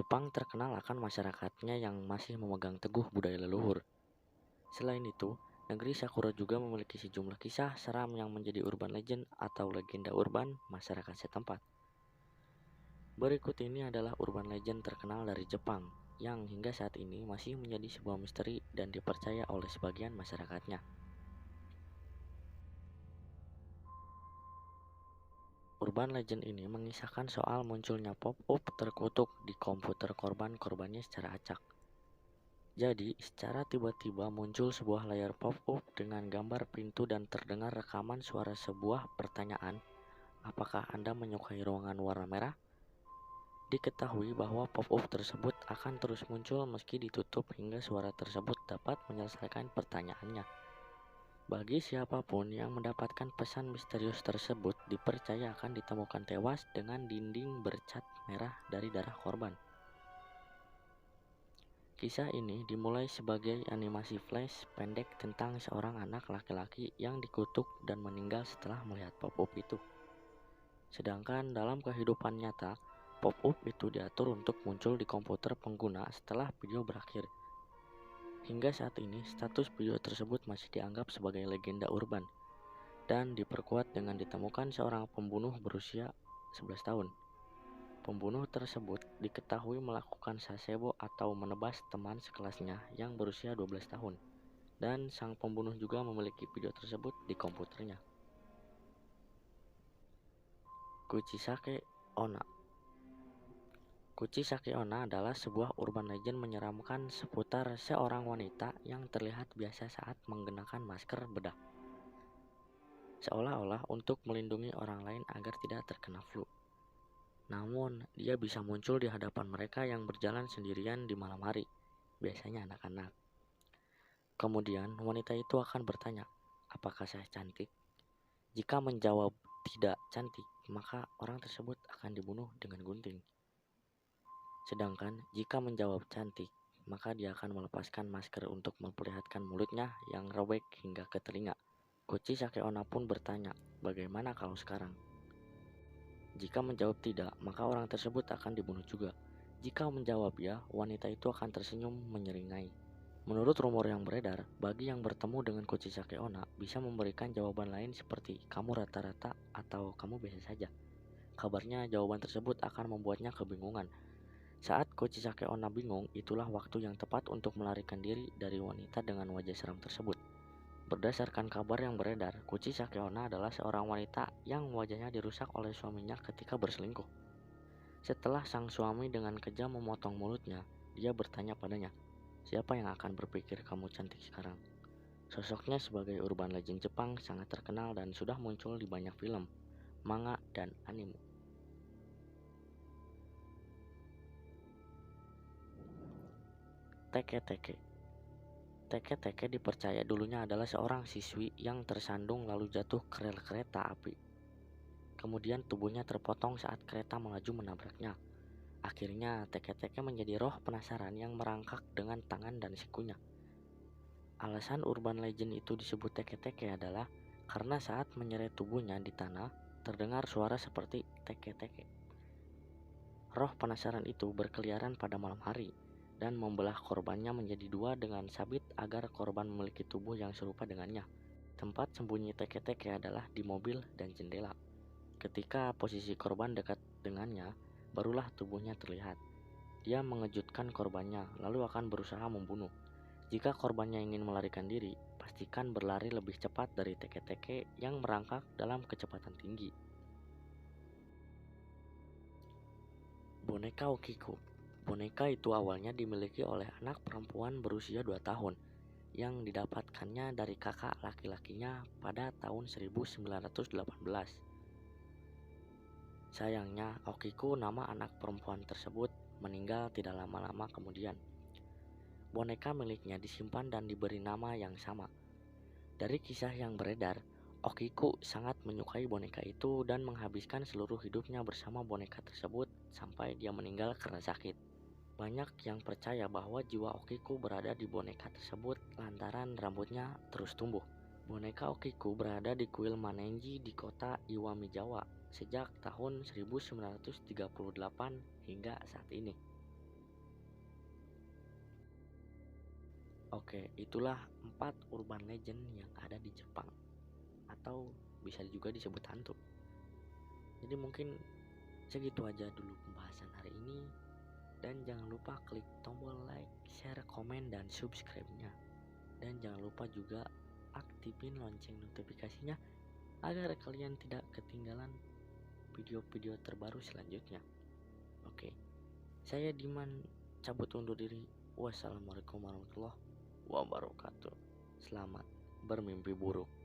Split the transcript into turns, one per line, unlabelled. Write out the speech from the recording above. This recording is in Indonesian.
Jepang terkenal akan masyarakatnya yang masih memegang teguh budaya leluhur. Selain itu, negeri Sakura juga memiliki sejumlah kisah seram yang menjadi urban legend atau legenda urban masyarakat setempat. Berikut ini adalah urban legend terkenal dari Jepang yang hingga saat ini masih menjadi sebuah misteri dan dipercaya oleh sebagian masyarakatnya. Urban legend ini mengisahkan soal munculnya pop-up terkutuk di komputer korban-korbannya secara acak. Jadi, secara tiba-tiba muncul sebuah layar pop-up dengan gambar pintu dan terdengar rekaman suara sebuah pertanyaan, apakah Anda menyukai ruangan warna merah? Diketahui bahwa pop-up tersebut akan terus muncul meski ditutup hingga suara tersebut dapat menyelesaikan pertanyaannya. Bagi siapapun yang mendapatkan pesan misterius tersebut dipercaya akan ditemukan tewas dengan dinding bercat merah dari darah korban. Kisah ini dimulai sebagai animasi flash pendek tentang seorang anak laki-laki yang dikutuk dan meninggal setelah melihat pop-up itu. Sedangkan dalam kehidupan nyata, pop-up itu diatur untuk muncul di komputer pengguna setelah video berakhir. Hingga saat ini, status video tersebut masih dianggap sebagai legenda urban dan diperkuat dengan ditemukan seorang pembunuh berusia 11 tahun. Pembunuh tersebut diketahui melakukan sasebo atau menebas teman sekelasnya yang berusia 12 tahun, dan sang pembunuh juga memiliki video tersebut di komputernya. Kuchisake Onna. Kuchisake Onna adalah sebuah urban legend menyeramkan seputar seorang wanita yang terlihat biasa saat menggunakan masker bedah, seolah-olah untuk melindungi orang lain agar tidak terkena flu. Namun, dia bisa muncul di hadapan mereka yang berjalan sendirian di malam hari, biasanya anak-anak. Kemudian, wanita itu akan bertanya, apakah saya cantik? Jika menjawab tidak cantik, maka orang tersebut akan dibunuh dengan gunting. Sedangkan, jika menjawab cantik, maka dia akan melepaskan masker untuk memperlihatkan mulutnya yang robek hingga ke telinga. Kuchisake Onna pun bertanya, bagaimana kalau sekarang? Jika menjawab tidak, maka orang tersebut akan dibunuh juga. Jika menjawab ya, wanita itu akan tersenyum menyeringai. Menurut rumor yang beredar, bagi yang bertemu dengan Kuchisake Onna bisa memberikan jawaban lain seperti kamu rata-rata atau kamu biasa saja. Kabarnya jawaban tersebut akan membuatnya kebingungan. Saat Kuchisake Onna bingung, itulah waktu yang tepat untuk melarikan diri dari wanita dengan wajah seram tersebut. Berdasarkan kabar yang beredar, Kuchisake Onna adalah seorang wanita yang wajahnya dirusak oleh suaminya ketika berselingkuh. Setelah sang suami dengan kejam memotong mulutnya, dia bertanya padanya, siapa yang akan berpikir kamu cantik sekarang? Sosoknya sebagai urban legend Jepang sangat terkenal dan sudah muncul di banyak film, manga, dan anime. Teke-teke. Teke-teke dipercaya dulunya adalah seorang siswi yang tersandung lalu jatuh ke rel kereta api. Kemudian tubuhnya terpotong saat kereta melaju menabraknya. Akhirnya teke-teke menjadi roh penasaran yang merangkak dengan tangan dan sikunya. Alasan urban legend itu disebut teke-teke adalah karena saat menyeret tubuhnya di tanah, terdengar suara seperti teke-teke. Roh penasaran itu berkeliaran pada malam hari dan membelah korbannya menjadi dua dengan sabit agar korban memiliki tubuh yang serupa dengannya. Tempat sembunyi teke-teke adalah di mobil dan jendela. Ketika posisi korban dekat dengannya, barulah tubuhnya terlihat. Dia mengejutkan korbannya, lalu akan berusaha membunuh. Jika korbannya ingin melarikan diri, pastikan berlari lebih cepat dari teke-teke yang merangkak dalam kecepatan tinggi. Boneka Okiku. Boneka itu awalnya dimiliki oleh anak perempuan berusia 2 tahun yang didapatkannya dari kakak laki-lakinya pada tahun 1918. Sayangnya, Okiku, nama anak perempuan tersebut, meninggal tidak lama-lama kemudian. Boneka miliknya disimpan dan diberi nama yang sama. Dari kisah yang beredar, Okiku sangat menyukai boneka itu dan menghabiskan seluruh hidupnya bersama boneka tersebut sampai dia meninggal karena sakit. Banyak yang percaya bahwa jiwa Okiku berada di boneka tersebut lantaran rambutnya terus tumbuh. Boneka Okiku berada di kuil Manenji di kota Iwamizawa sejak tahun 1938 hingga saat ini. Oke, itulah 4 urban legend yang ada di Jepang, atau bisa juga disebut hantu. Jadi mungkin segitu aja dulu pembahasan hari ini, dan jangan lupa klik tombol like, share, komen, dan subscribe-nya. Dan jangan lupa juga aktifin lonceng notifikasinya agar kalian tidak ketinggalan video-video terbaru selanjutnya. Oke, saya Diman cabut undur diri. Wassalamualaikum warahmatullahi wabarakatuh. Selamat bermimpi buruk.